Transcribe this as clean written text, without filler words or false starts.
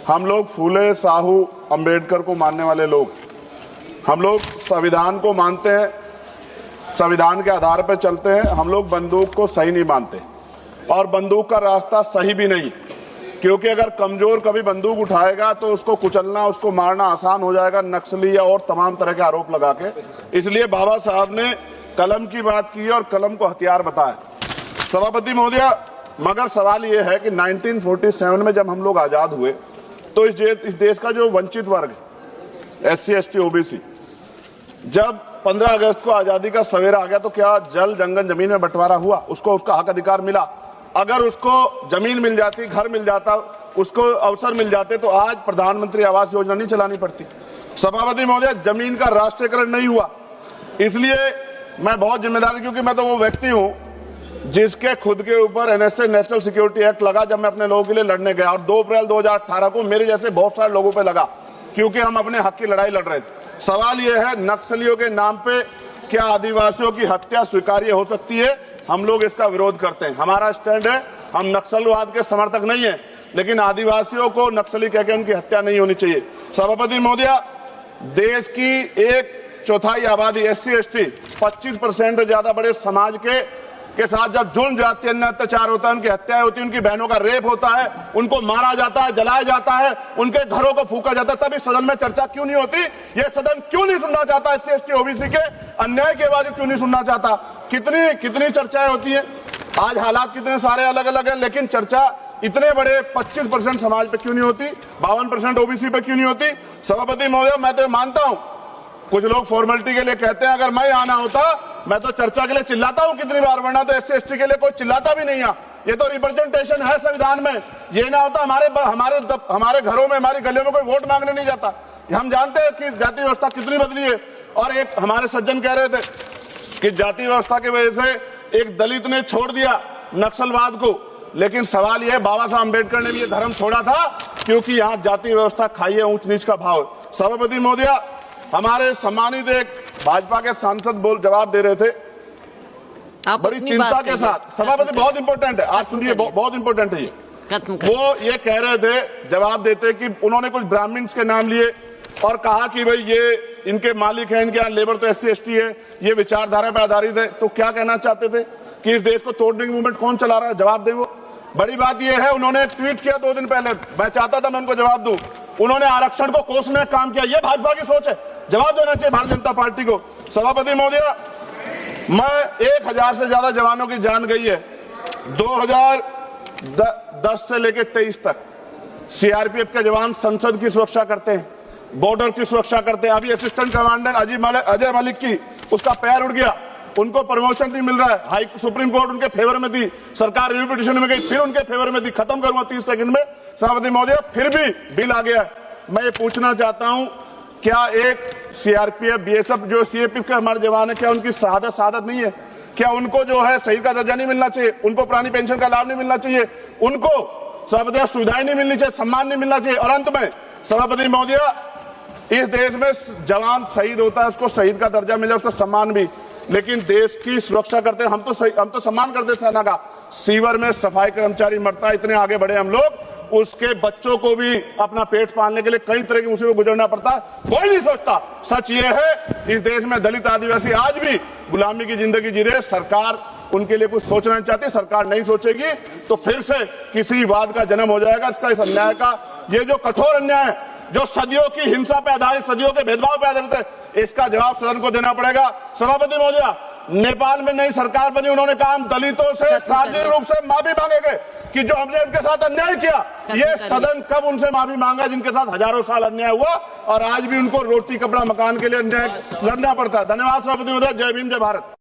हम लोग फूले साहू अंबेडकर को मानने वाले लोग, हम लोग संविधान को मानते हैं, संविधान के आधार पर चलते हैं। हम लोग बंदूक को सही नहीं मानते और बंदूक का रास्ता सही भी नहीं, क्योंकि अगर कमजोर कभी बंदूक उठाएगा तो उसको कुचलना, उसको मारना आसान हो जाएगा, नक्सली या और तमाम तरह के आरोप लगा के। इसलिए बाबा साहब ने कलम की बात की और कलम को हथियार बताया। सभापति महोदय, मगर सवाल यह है कि 1947 में जब हम लोग आजाद हुए तो इस देश का जो वंचित वर्ग, SC ST OBC, जब 15 अगस्त को आजादी का सवेरा आ गया तो क्या जल जंगल जमीन में बंटवारा हुआ? उसको उसका हक अधिकार मिला? अगर उसको जमीन मिल जाती, घर मिल जाता, उसको अवसर मिल जाते तो आज प्रधानमंत्री आवास योजना नहीं चलानी पड़ती। सभापति महोदय, जमीन का राष्ट्रीयकरण नहीं हुआ। इसलिए मैं बहुत जिम्मेदार, क्योंकि मैं तो वो व्यक्ति हूं जिसके खुद के ऊपर NSA नेशनल सिक्योरिटी एक्ट लगा जब मैं अपने लोगों के लिए लड़ने गया, और 2 अप्रैल 2018 को मेरे जैसे बहुत सारे लोगों पे लगा, क्योंकि हम अपने हक की लड़ाई लड़ रहे थे। सवाल यह है, नक्सलियों के नाम पे क्या आदिवासियों की हत्या स्वीकार्य हो सकती है? हम लोग इसका विरोध करते हैं। हमारा स्टैंड है, हम नक्सलवाद के समर्थक नहीं है, लेकिन आदिवासियों को नक्सली कहकर उनकी हत्या नहीं होनी चाहिए। सभापति महोदय, देश की 1/4 आबादी SC ST 25% से ज्यादा बड़े समाज के साथ जब जुल्म जाति अन्य अत्याचार होता है, उनकी हत्याएं होती है, उनकी बहनों का रेप होता है, उनको मारा जाता है, जलाया जाता है, उनके घरों को फूका जाता है, तब इस सदन में चर्चा क्यों नहीं होती? ये सदन क्यों नहीं सुनना चाहता? SC ST OBC के अन्याय के बाद क्यों नहीं सुनना चाहता? कितनी चर्चाएं होती हैं, आज हालात कितने सारे अलग अलग हैं, लेकिन चर्चा इतने बड़े 25% समाज पे क्यों नहीं होती? 52% OBC पे क्यों नहीं होती? सभापति महोदय, मैं तो मानता हूं, कुछ लोग फॉर्मेलिटी के लिए कहते हैं, अगर मैं आना होता मैं तो चर्चा के लिए चिल्लाता हूं कितनी बार, वरना तो SC ST के लिए कोई चिल्लाता भी नहीं है। ये तो रिप्रेजेंटेशन है संविधान में। ये ना होता हमारे घरों में, हमारी गलियों में कोई वोट मांगने नहीं जाता। हम जानते हैं कि जाति व्यवस्था कितनी बदली है। और एक हमारे सज्जन कह रहे थे कि जाति व्यवस्था की वजह से एक दलित ने छोड़ दिया नक्सलवाद को, लेकिन सवाल यह है, बाबा साहब अम्बेडकर ने भी ये धर्म छोड़ा था क्योंकि यहाँ जाति व्यवस्था खाई है, ऊंच नीच का भाव। सभापति महोदय, हमारे सम्मानित एक भाजपा के सांसद जवाब दे रहे थे बड़ी चिंता के साथ। सभापति, बहुत इंपॉर्टेंट है, आप सुनिए, बहुत इंपॉर्टेंट है ये। वो ये कह रहे थे जवाब देते कि उन्होंने कुछ ब्राह्मण्स के नाम लिए और कहा कि भाई ये इनके मालिक हैं, इनके यहाँ लेबर तो SC ST है, ये विचारधारा पर आधारित है। तो क्या कहना चाहते थे कि इस देश को तोड़ने की मूवमेंट कौन चला रहा है? जवाब दे। वो बड़ी बात यह है, उन्होंने ट्वीट किया 2 दिन पहले, मैं चाहता था मैं उनको जवाब दूं। उन्होंने आरक्षण को कोसने का काम किया। ये भाजपा की सोच है, जवाब देना चाहिए भारतीय जनता पार्टी को। सभापति महोदय, मैं 1000 से ज्यादा जवानों की जान गई है 2010 से लेकर 23 तक। CRPF के जवान संसद की सुरक्षा करते हैं, बॉर्डर की सुरक्षा करते हैं। अभी असिस्टेंट कमांडेंट अजय मलिक की, उसका पैर उड़ गया, उनको प्रमोशन नहीं मिल रहा है। सुप्रीम कोर्ट उनके फेवर में दी, सरकार रिव्यू पिटीशन में गई, फिर उनके फेवर में दी। खत्म करूंगा 30 सेकंड में। सभापति महोदय, फिर भी बिल आ गया। मैं ये पूछना चाहता हूं, क्या एक CRPF BSF जो CAPF के हमारे जवान है, क्या उनकी शहादत नहीं है? क्या उनको जो है शहीद का दर्जा नहीं मिलना चाहिए? उनको पुरानी पेंशन का लाभ नहीं मिलना चाहिए? उनको सभापति सुविधाएं नहीं मिलनी चाहिए? सम्मान नहीं मिलना चाहिए? और अंत में सभापति महोदय, इस देश में जवान शहीद होता है, उसको शहीद का दर्जा मिले, उसको सम्मान भी, लेकिन देश की सुरक्षा करते हैं। हम तो सम्मान करते सेना का। सीवर में सफाई कर्मचारी मरता है, इतने आगे बढ़े हम लोग, उसके बच्चों को भी अपना पेट पालने के लिए कई तरह की मुसीबत गुजरना पड़ता है, कोई नहीं सोचता। सच ये है, इस देश में दलित आदिवासी आज भी गुलामी की जिंदगी जी रहे। सरकार उनके लिए कुछ सोचना नहीं चाहती। सरकार नहीं सोचेगी तो फिर से किसी वाद का जन्म हो जाएगा। इसका, इस अन्याय का, ये जो कठोर अन्याय है, जो सदियों की हिंसा पे आधारित, सदियों के भेदभाव पे आधारित है, इसका जवाब सदन को देना पड़ेगा। सभापति महोदय, नेपाल में नई सरकार बनी, उन्होंने कहा हम दलितों से सार्वजनिक रूप से माफी मांगेंगे कि जो हमने उनके साथ अन्याय किया। ये सदन कब उनसे माफी मांगा जिनके साथ हजारों साल अन्याय हुआ और आज भी उनको रोटी कपड़ा मकान के लिए अन्याय लड़ना पड़ता है। धन्यवाद सभापति महोदय। जय भीम, जय भारत।